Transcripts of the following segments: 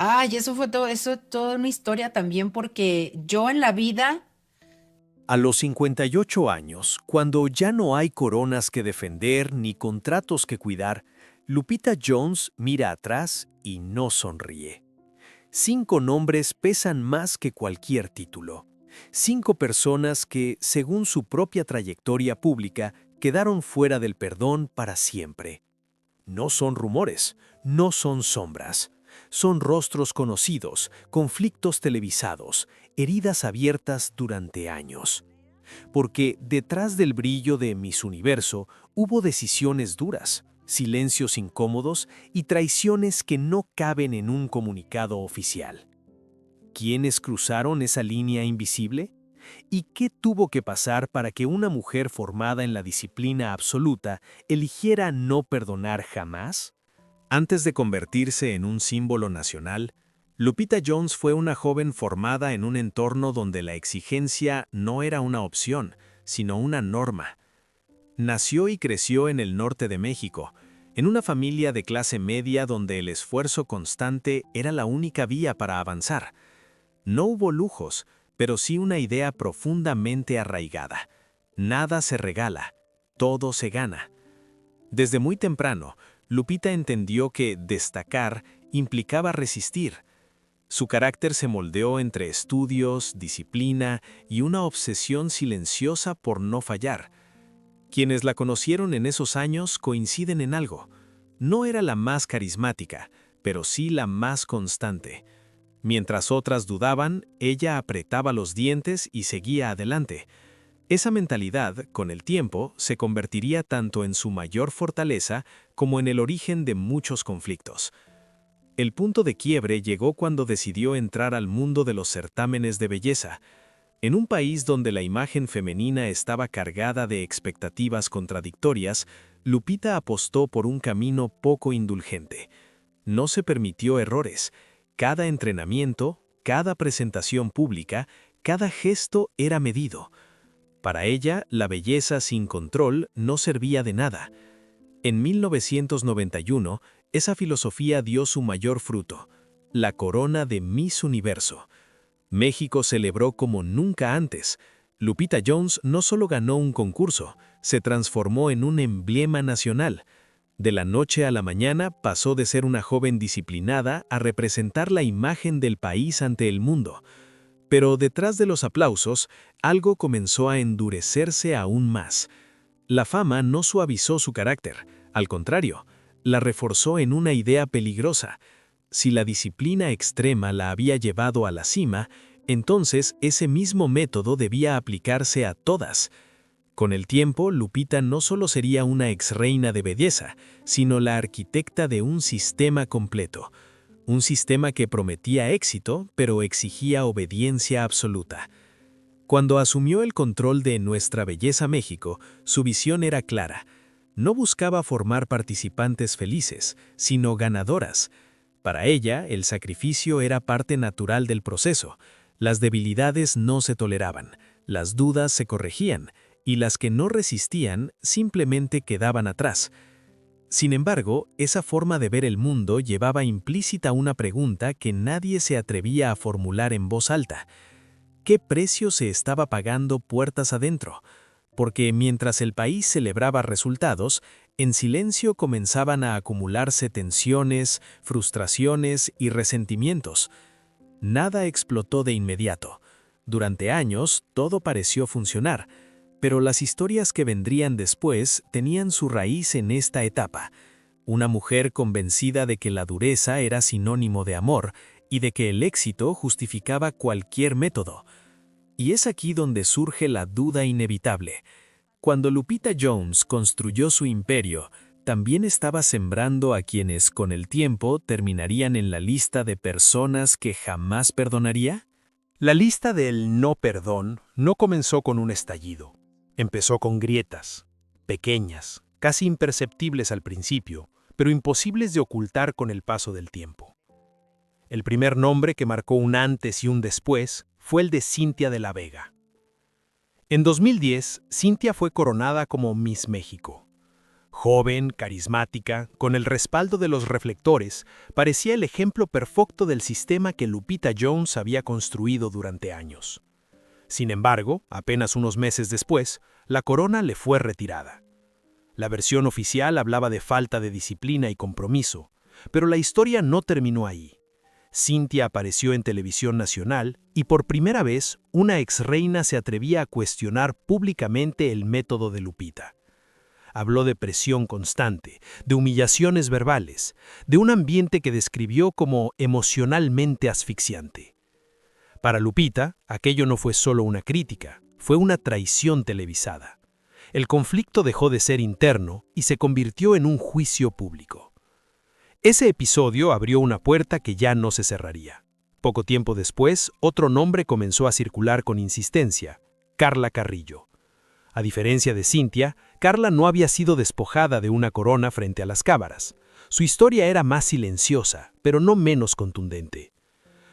Ay, eso fue todo, eso toda una historia también, porque yo en la vida, A los 58 años, cuando ya no hay coronas que defender ni contratos que cuidar, Lupita Jones mira atrás y no sonríe. 5 nombres pesan más que cualquier título. 5 personas que, según su propia trayectoria pública, quedaron fuera del perdón para siempre. No son rumores, no son sombras. Son rostros conocidos, conflictos televisados, heridas abiertas durante años. Porque detrás del brillo de Miss Universo hubo decisiones duras, silencios incómodos y traiciones que no caben en un comunicado oficial. ¿Quiénes cruzaron esa línea invisible? ¿Y qué tuvo que pasar para que una mujer formada en la disciplina absoluta eligiera no perdonar jamás? Antes de convertirse en un símbolo nacional, Lupita Jones fue una joven formada en un entorno donde la exigencia no era una opción, sino una norma. Nació y creció en el norte de México, en una familia de clase media donde el esfuerzo constante era la única vía para avanzar. No hubo lujos, pero sí una idea profundamente arraigada. Nada se regala, todo se gana. Desde muy temprano, Lupita entendió que destacar implicaba resistir. Su carácter se moldeó entre estudios, disciplina y una obsesión silenciosa por no fallar. Quienes la conocieron en esos años coinciden en algo. No era la más carismática, pero sí la más constante. Mientras otras dudaban, ella apretaba los dientes y seguía adelante. Esa mentalidad, con el tiempo, se convertiría tanto en su mayor fortaleza como en el origen de muchos conflictos. El punto de quiebre llegó cuando decidió entrar al mundo de los certámenes de belleza. En un país donde la imagen femenina estaba cargada de expectativas contradictorias, Lupita apostó por un camino poco indulgente. No se permitió errores. Cada entrenamiento, cada presentación pública, cada gesto era medido. Para ella, la belleza sin control no servía de nada. En 1991, esa filosofía dio su mayor fruto, la corona de Miss Universo. México celebró como nunca antes. Lupita Jones no solo ganó un concurso, se transformó en un emblema nacional. De la noche a la mañana pasó de ser una joven disciplinada a representar la imagen del país ante el mundo. Pero detrás de los aplausos, algo comenzó a endurecerse aún más. La fama no suavizó su carácter, al contrario, la reforzó en una idea peligrosa. Si la disciplina extrema la había llevado a la cima, entonces ese mismo método debía aplicarse a todas. Con el tiempo, Lupita no solo sería una ex-reina de belleza, sino la arquitecta de un sistema completo. Un sistema que prometía éxito, pero exigía obediencia absoluta. Cuando asumió el control de Nuestra Belleza México, su visión era clara. No buscaba formar participantes felices, sino ganadoras. Para ella, el sacrificio era parte natural del proceso. Las debilidades no se toleraban, las dudas se corregían, y las que no resistían simplemente quedaban atrás. Sin embargo, esa forma de ver el mundo llevaba implícita una pregunta que nadie se atrevía a formular en voz alta. ¿Qué precio se estaba pagando puertas adentro? Porque mientras el país celebraba resultados, en silencio comenzaban a acumularse tensiones, frustraciones y resentimientos. Nada explotó de inmediato. Durante años, todo pareció funcionar, pero las historias que vendrían después tenían su raíz en esta etapa. Una mujer convencida de que la dureza era sinónimo de amor y de que el éxito justificaba cualquier método. Y es aquí donde surge la duda inevitable. Cuando Lupita Jones construyó su imperio, también estaba sembrando a quienes con el tiempo terminarían en la lista de personas que jamás perdonaría. La lista del no perdón no comenzó con un estallido. Empezó con grietas, pequeñas, casi imperceptibles al principio, pero imposibles de ocultar con el paso del tiempo. El primer nombre que marcó un antes y un después fue el de Cintia de la Vega. En 2010, Cintia fue coronada como Miss México. Joven, carismática, con el respaldo de los reflectores, parecía el ejemplo perfecto del sistema que Lupita Jones había construido durante años. Sin embargo, apenas unos meses después, la corona le fue retirada. La versión oficial hablaba de falta de disciplina y compromiso, pero la historia no terminó ahí. Cynthia apareció en televisión nacional y por primera vez una exreina se atrevía a cuestionar públicamente el método de Lupita. Habló de presión constante, de humillaciones verbales, de un ambiente que describió como emocionalmente asfixiante. Para Lupita, aquello no fue solo una crítica, fue una traición televisada. El conflicto dejó de ser interno y se convirtió en un juicio público. Ese episodio abrió una puerta que ya no se cerraría. Poco tiempo después, otro nombre comenzó a circular con insistencia: Carla Carrillo. A diferencia de Cynthia, Carla no había sido despojada de una corona frente a las cámaras. Su historia era más silenciosa, pero no menos contundente.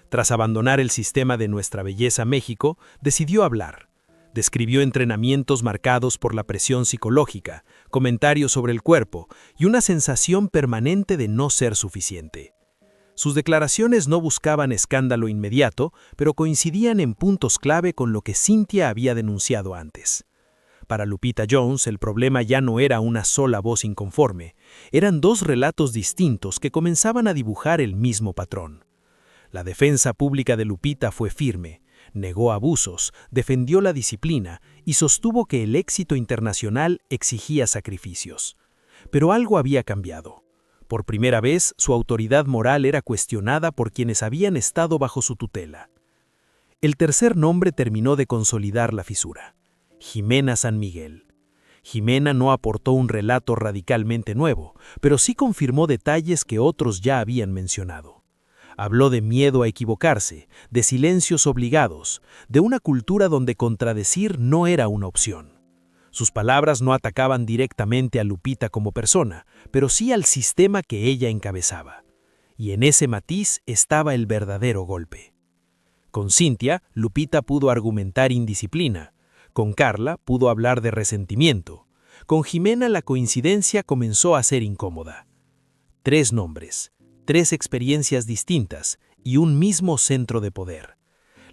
Tras abandonar el sistema de Nuestra Belleza México, decidió hablar. Describió entrenamientos marcados por la presión psicológica, comentarios sobre el cuerpo y una sensación permanente de no ser suficiente. Sus declaraciones no buscaban escándalo inmediato, pero coincidían en puntos clave con lo que Cynthia había denunciado antes. Para Lupita Jones, el problema ya no era una sola voz inconforme, eran dos relatos distintos que comenzaban a dibujar el mismo patrón. La defensa pública de Lupita fue firme, negó abusos, defendió la disciplina y sostuvo que el éxito internacional exigía sacrificios. Pero algo había cambiado. Por primera vez, su autoridad moral era cuestionada por quienes habían estado bajo su tutela. El tercer nombre terminó de consolidar la fisura: Jimena San Miguel. Jimena no aportó un relato radicalmente nuevo, pero sí confirmó detalles que otros ya habían mencionado. Habló de miedo a equivocarse, de silencios obligados, de una cultura donde contradecir no era una opción. Sus palabras no atacaban directamente a Lupita como persona, pero sí al sistema que ella encabezaba. Y en ese matiz estaba el verdadero golpe. Con Cynthia, Lupita pudo argumentar indisciplina. Con Carla pudo hablar de resentimiento. Con Jimena la coincidencia comenzó a ser incómoda. 3 nombres, 3 experiencias distintas y un mismo centro de poder.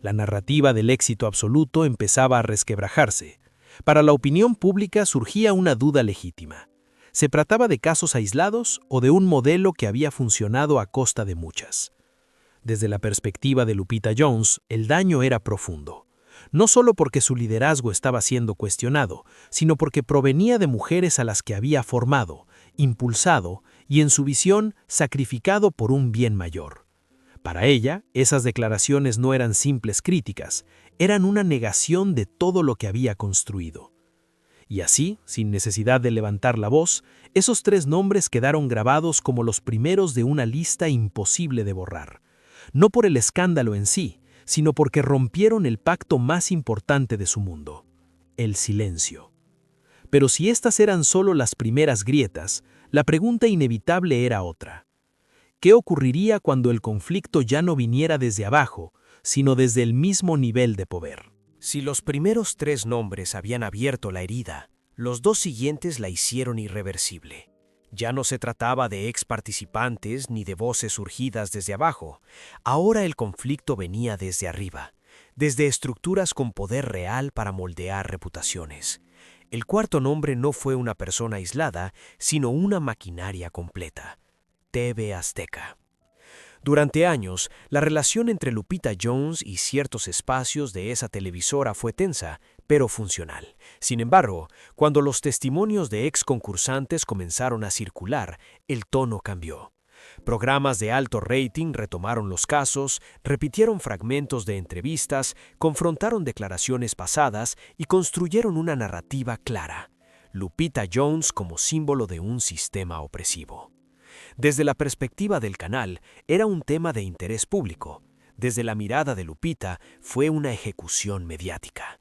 La narrativa del éxito absoluto empezaba a resquebrajarse. Para la opinión pública surgía una duda legítima. ¿Se trataba de casos aislados o de un modelo que había funcionado a costa de muchas? Desde la perspectiva de Lupita Jones, el daño era profundo. No solo porque su liderazgo estaba siendo cuestionado, sino porque provenía de mujeres a las que había formado, impulsado y, en su visión, sacrificado por un bien mayor. Para ella, esas declaraciones no eran simples críticas, eran una negación de todo lo que había construido. Y así, sin necesidad de levantar la voz, esos 3 nombres quedaron grabados como los primeros de una lista imposible de borrar. No por el escándalo en sí, sino porque rompieron el pacto más importante de su mundo: el silencio. Pero si estas eran solo las primeras grietas, la pregunta inevitable era otra. ¿Qué ocurriría cuando el conflicto ya no viniera desde abajo, sino desde el mismo nivel de poder? Si los primeros 3 nombres habían abierto la herida, los 2 siguientes la hicieron irreversible. Ya no se trataba de ex participantes ni de voces surgidas desde abajo. Ahora el conflicto venía desde arriba, desde estructuras con poder real para moldear reputaciones. El cuarto nombre no fue una persona aislada, sino una maquinaria completa: TV Azteca. Durante años, la relación entre Lupita Jones y ciertos espacios de esa televisora fue tensa, pero funcional. Sin embargo, cuando los testimonios de ex concursantes comenzaron a circular, el tono cambió. Programas de alto rating retomaron los casos, repitieron fragmentos de entrevistas, confrontaron declaraciones pasadas y construyeron una narrativa clara: Lupita Jones como símbolo de un sistema opresivo. Desde la perspectiva del canal, era un tema de interés público. Desde la mirada de Lupita, fue una ejecución mediática.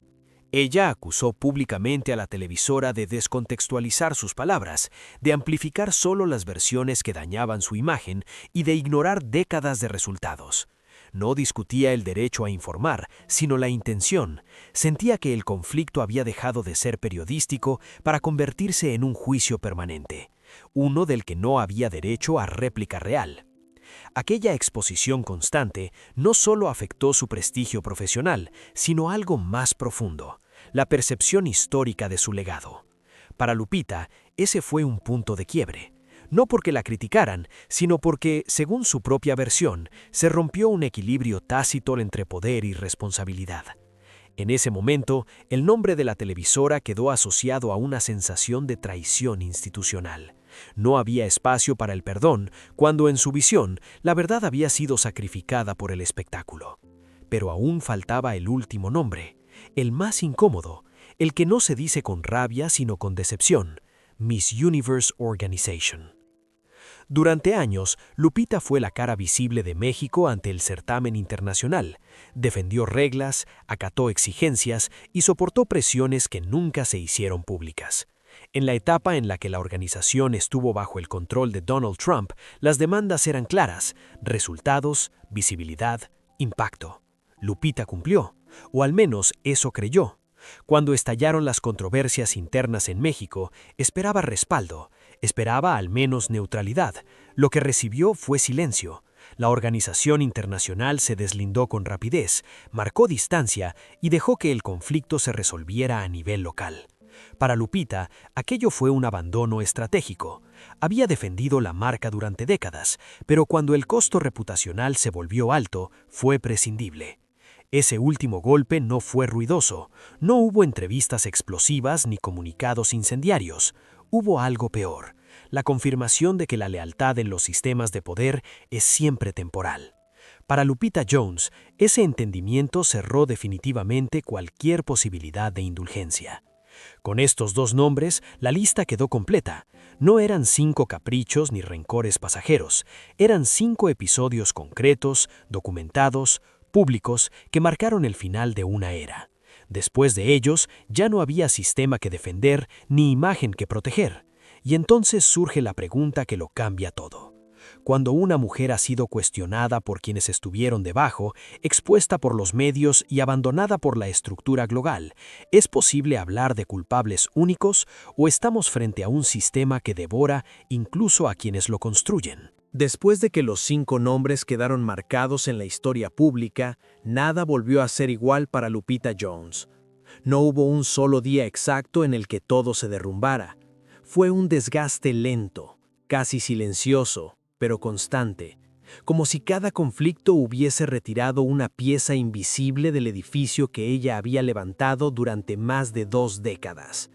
Ella acusó públicamente a la televisora de descontextualizar sus palabras, de amplificar solo las versiones que dañaban su imagen y de ignorar décadas de resultados. No discutía el derecho a informar, sino la intención. Sentía que el conflicto había dejado de ser periodístico para convertirse en un juicio permanente, uno del que no había derecho a réplica real. Aquella exposición constante no solo afectó su prestigio profesional, sino algo más profundo, la percepción histórica de su legado. Para Lupita, ese fue un punto de quiebre. No porque la criticaran, sino porque, según su propia versión, se rompió un equilibrio tácito entre poder y responsabilidad. En ese momento, el nombre de la televisora quedó asociado a una sensación de traición institucional. No había espacio para el perdón, cuando en su visión, la verdad había sido sacrificada por el espectáculo. Pero aún faltaba el último nombre, el más incómodo, el que no se dice con rabia sino con decepción: Miss Universe Organization. Durante años, Lupita fue la cara visible de México ante el certamen internacional. Defendió reglas, acató exigencias y soportó presiones que nunca se hicieron públicas. En la etapa en la que la organización estuvo bajo el control de Donald Trump, las demandas eran claras: resultados, visibilidad, impacto. Lupita cumplió, o al menos eso creyó. Cuando estallaron las controversias internas en México, esperaba respaldo, esperaba al menos neutralidad. Lo que recibió fue silencio. La organización internacional se deslindó con rapidez, marcó distancia y dejó que el conflicto se resolviera a nivel local. Para Lupita, aquello fue un abandono estratégico. Había defendido la marca durante décadas, pero cuando el costo reputacional se volvió alto, fue prescindible. Ese último golpe no fue ruidoso, no hubo entrevistas explosivas ni comunicados incendiarios. Hubo algo peor: la confirmación de que la lealtad en los sistemas de poder es siempre temporal. Para Lupita Jones, ese entendimiento cerró definitivamente cualquier posibilidad de indulgencia. Con estos dos nombres, la lista quedó completa. No eran 5 caprichos ni rencores pasajeros, eran 5 episodios concretos, documentados, públicos, que marcaron el final de una era. Después de ellos, ya no había sistema que defender ni imagen que proteger. Y entonces surge la pregunta que lo cambia todo. Cuando una mujer ha sido cuestionada por quienes estuvieron debajo, expuesta por los medios y abandonada por la estructura global, ¿es posible hablar de culpables únicos o estamos frente a un sistema que devora incluso a quienes lo construyen? Después de que los 5 nombres quedaron marcados en la historia pública, nada volvió a ser igual para Lupita Jones. No hubo un solo día exacto en el que todo se derrumbara. Fue un desgaste lento, casi silencioso, pero constante, como si cada conflicto hubiese retirado una pieza invisible del edificio que ella había levantado durante más de 2 décadas.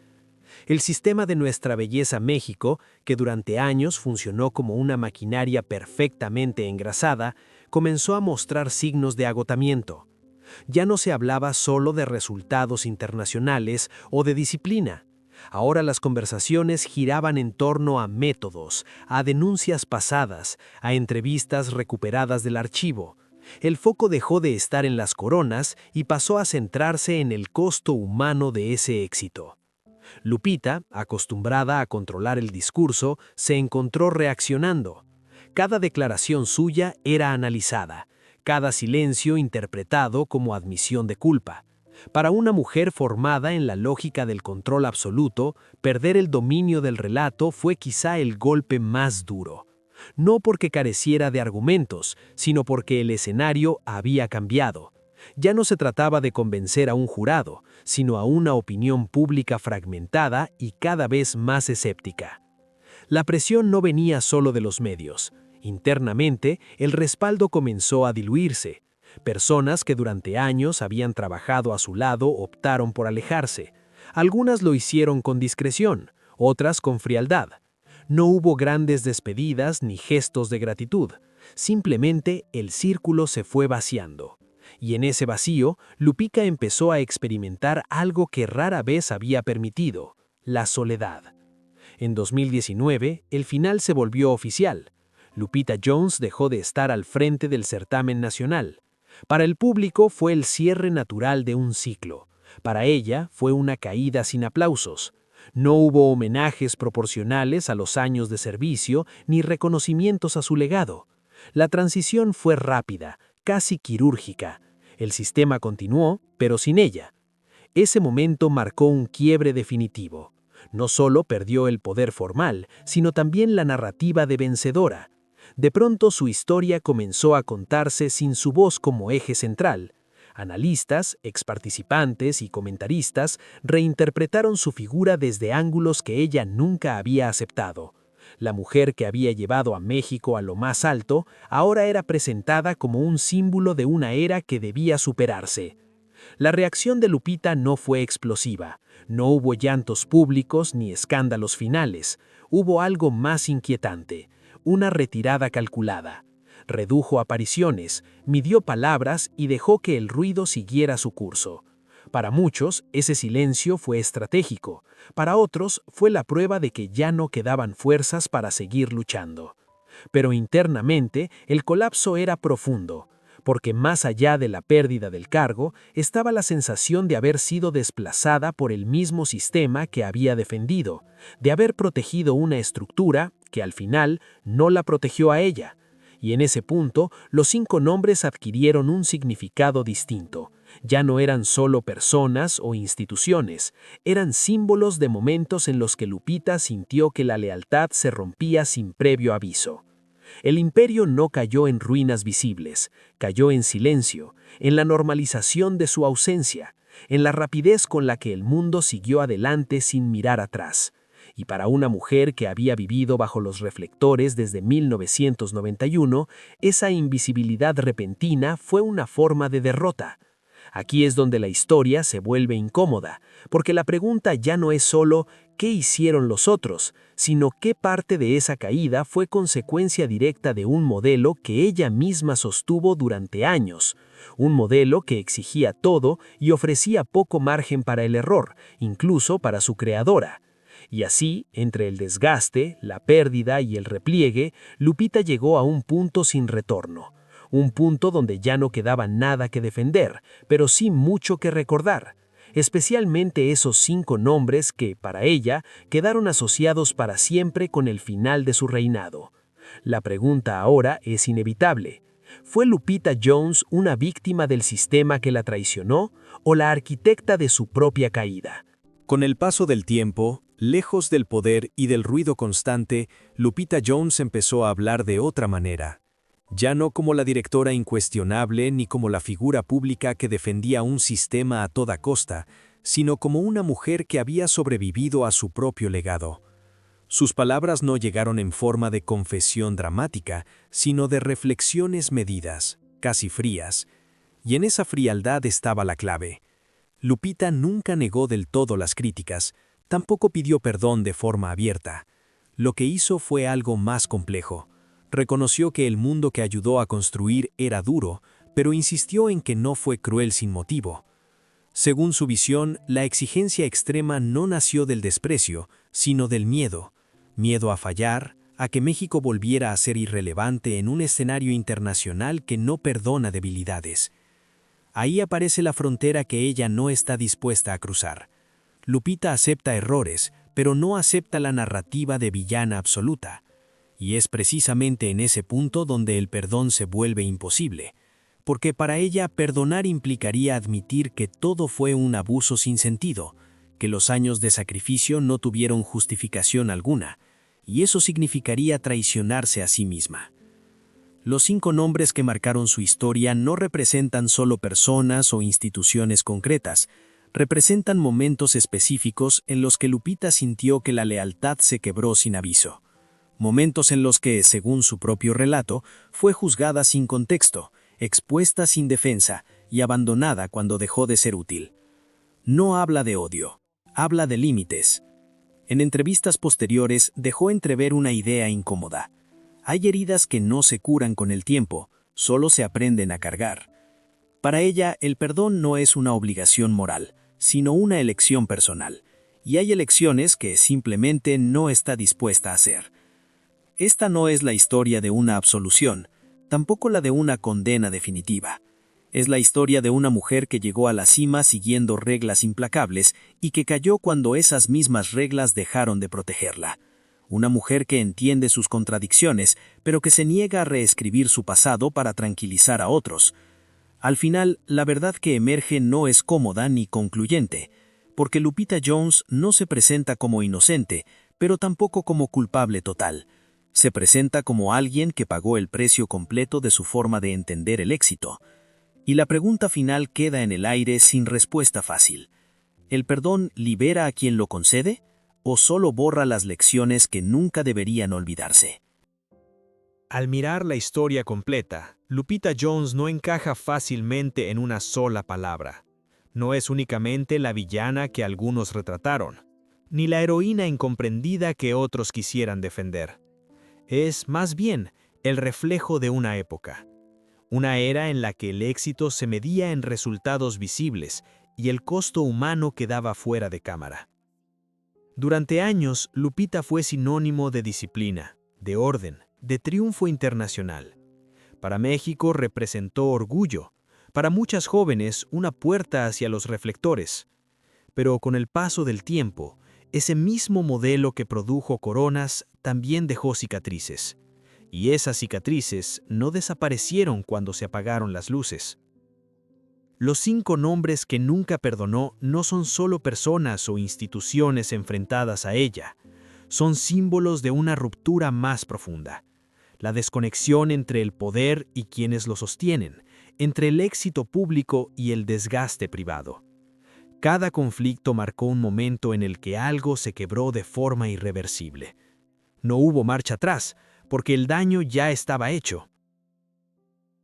El sistema de Nuestra Belleza México, que durante años funcionó como una maquinaria perfectamente engrasada, comenzó a mostrar signos de agotamiento. Ya no se hablaba solo de resultados internacionales o de disciplina. Ahora las conversaciones giraban en torno a métodos, a denuncias pasadas, a entrevistas recuperadas del archivo. El foco dejó de estar en las coronas y pasó a centrarse en el costo humano de ese éxito. Lupita, acostumbrada a controlar el discurso, se encontró reaccionando. Cada declaración suya era analizada, cada silencio interpretado como admisión de culpa. Para una mujer formada en la lógica del control absoluto, perder el dominio del relato fue quizá el golpe más duro. No porque careciera de argumentos, sino porque el escenario había cambiado. Ya no se trataba de convencer a un jurado, sino a una opinión pública fragmentada y cada vez más escéptica. La presión no venía solo de los medios. Internamente, el respaldo comenzó a diluirse. Personas que durante años habían trabajado a su lado optaron por alejarse. Algunas lo hicieron con discreción, otras con frialdad. No hubo grandes despedidas ni gestos de gratitud. Simplemente el círculo se fue vaciando. Y en ese vacío, Lupita empezó a experimentar algo que rara vez había permitido: la soledad. En 2019, el final se volvió oficial. Lupita Jones dejó de estar al frente del certamen nacional. Para el público fue el cierre natural de un ciclo. Para ella fue una caída sin aplausos. No hubo homenajes proporcionales a los años de servicio ni reconocimientos a su legado. La transición fue rápida, casi quirúrgica. El sistema continuó, pero sin ella. Ese momento marcó un quiebre definitivo. No solo perdió el poder formal, sino también la narrativa de vencedora. De pronto su historia comenzó a contarse sin su voz como eje central. Analistas, exparticipantes y comentaristas reinterpretaron su figura desde ángulos que ella nunca había aceptado. La mujer que había llevado a México a lo más alto ahora era presentada como un símbolo de una era que debía superarse. La reacción de Lupita no fue explosiva. No hubo llantos públicos ni escándalos finales. Hubo algo más inquietante: una retirada calculada. Redujo apariciones, midió palabras y dejó que el ruido siguiera su curso. Para muchos, ese silencio fue estratégico. Para otros, fue la prueba de que ya no quedaban fuerzas para seguir luchando. Pero internamente, el colapso era profundo, porque más allá de la pérdida del cargo, estaba la sensación de haber sido desplazada por el mismo sistema que había defendido, de haber protegido una estructura que al final no la protegió a ella. Y en ese punto, los 5 nombres adquirieron un significado distinto. Ya no eran solo personas o instituciones, eran símbolos de momentos en los que Lupita sintió que la lealtad se rompía sin previo aviso. El imperio no cayó en ruinas visibles, cayó en silencio, en la normalización de su ausencia, en la rapidez con la que el mundo siguió adelante sin mirar atrás. Y para una mujer que había vivido bajo los reflectores desde 1991, esa invisibilidad repentina fue una forma de derrota. Aquí es donde la historia se vuelve incómoda, porque la pregunta ya no es solo ¿qué hicieron los otros?, sino qué parte de esa caída fue consecuencia directa de un modelo que ella misma sostuvo durante años, un modelo que exigía todo y ofrecía poco margen para el error, incluso para su creadora. Y así, entre el desgaste, la pérdida y el repliegue, Lupita llegó a un punto sin retorno. Un punto donde ya no quedaba nada que defender, pero sí mucho que recordar. Especialmente esos 5 nombres que, para ella, quedaron asociados para siempre con el final de su reinado. La pregunta ahora es inevitable. ¿Fue Lupita Jones una víctima del sistema que la traicionó o la arquitecta de su propia caída? Con el paso del tiempo, lejos del poder y del ruido constante, Lupita Jones empezó a hablar de otra manera. Ya no como la directora incuestionable ni como la figura pública que defendía un sistema a toda costa, sino como una mujer que había sobrevivido a su propio legado. Sus palabras no llegaron en forma de confesión dramática, sino de reflexiones medidas, casi frías. Y en esa frialdad estaba la clave. Lupita nunca negó del todo las críticas, tampoco pidió perdón de forma abierta. Lo que hizo fue algo más complejo. Reconoció que el mundo que ayudó a construir era duro, pero insistió en que no fue cruel sin motivo. Según su visión, la exigencia extrema no nació del desprecio, sino del miedo. Miedo a fallar, a que México volviera a ser irrelevante en un escenario internacional que no perdona debilidades. Ahí aparece la frontera que ella no está dispuesta a cruzar. Lupita acepta errores, pero no acepta la narrativa de villana absoluta. Y es precisamente en ese punto donde el perdón se vuelve imposible, porque para ella perdonar implicaría admitir que todo fue un abuso sin sentido, que los años de sacrificio no tuvieron justificación alguna, y eso significaría traicionarse a sí misma. Los 5 nombres que marcaron su historia no representan solo personas o instituciones concretas, representan momentos específicos en los que Lupita sintió que la lealtad se quebró sin aviso. Momentos en los que, según su propio relato, fue juzgada sin contexto, expuesta sin defensa y abandonada cuando dejó de ser útil. No habla de odio, habla de límites. En entrevistas posteriores dejó entrever una idea incómoda. Hay heridas que no se curan con el tiempo, solo se aprenden a cargar. Para ella, el perdón no es una obligación moral, sino una elección personal, y hay elecciones que simplemente no está dispuesta a hacer. Esta no es la historia de una absolución, tampoco la de una condena definitiva. Es la historia de una mujer que llegó a la cima siguiendo reglas implacables y que cayó cuando esas mismas reglas dejaron de protegerla. una mujer que entiende sus contradicciones, pero que se niega a reescribir su pasado para tranquilizar a otros. Al final, la verdad que emerge no es cómoda ni concluyente, porque Lupita Jones no se presenta como inocente, pero tampoco como culpable total. Se presenta como alguien que pagó el precio completo de su forma de entender el éxito. Y la pregunta final queda en el aire sin respuesta fácil. ¿El perdón libera a quien lo concede o solo borra las lecciones que nunca deberían olvidarse? Al mirar la historia completa, Lupita Jones no encaja fácilmente en una sola palabra. No es únicamente la villana que algunos retrataron, ni la heroína incomprendida que otros quisieran defender. Es, más bien, el reflejo de una época. Una era en la que el éxito se medía en resultados visibles y el costo humano quedaba fuera de cámara. Durante años, Lupita fue sinónimo de disciplina, de orden, de triunfo internacional. Para México representó orgullo, para muchas jóvenes una puerta hacia los reflectores. Pero con el paso del tiempo, ese mismo modelo que produjo coronas también dejó cicatrices. Y esas cicatrices no desaparecieron cuando se apagaron las luces. Los 5 nombres que nunca perdonó no son solo personas o instituciones enfrentadas a ella, son símbolos de una ruptura más profunda. La desconexión entre el poder y quienes lo sostienen, entre el éxito público y el desgaste privado. Cada conflicto marcó un momento en el que algo se quebró de forma irreversible. No hubo marcha atrás, porque el daño ya estaba hecho.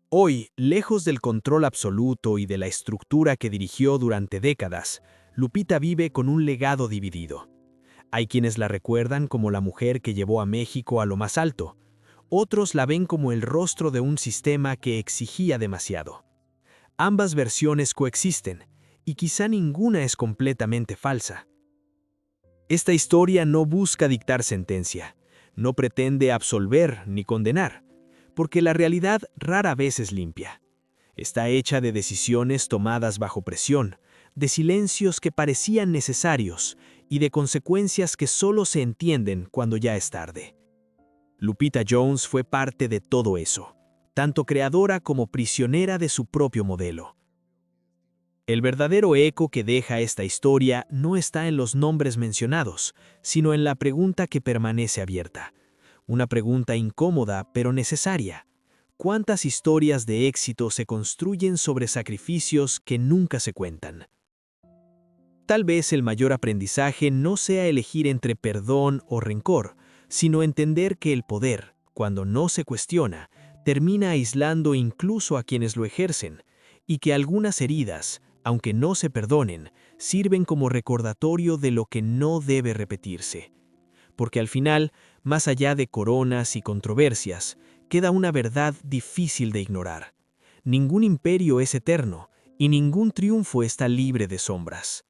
Hoy, lejos del control absoluto y de la estructura que dirigió durante décadas, Lupita vive con un legado dividido. Hay quienes la recuerdan como la mujer que llevó a México a lo más alto. Otros la ven como el rostro de un sistema que exigía demasiado. Ambas versiones coexisten, y quizá ninguna es completamente falsa. Esta historia no busca dictar sentencia, no pretende absolver ni condenar, porque la realidad rara vez es limpia. Está hecha de decisiones tomadas bajo presión, de silencios que parecían necesarios y de consecuencias que solo se entienden cuando ya es tarde. Lupita Jones fue parte de todo eso, tanto creadora como prisionera de su propio modelo. El verdadero eco que deja esta historia no está en los nombres mencionados, sino en la pregunta que permanece abierta. Una pregunta incómoda pero necesaria. ¿Cuántas historias de éxito se construyen sobre sacrificios que nunca se cuentan? Tal vez el mayor aprendizaje no sea elegir entre perdón o rencor, sino entender que el poder, cuando no se cuestiona, termina aislando incluso a quienes lo ejercen, y que algunas heridas, aunque no se perdonen, sirven como recordatorio de lo que no debe repetirse. Porque al final, más allá de coronas y controversias, queda una verdad difícil de ignorar. Ningún imperio es eterno, y ningún triunfo está libre de sombras.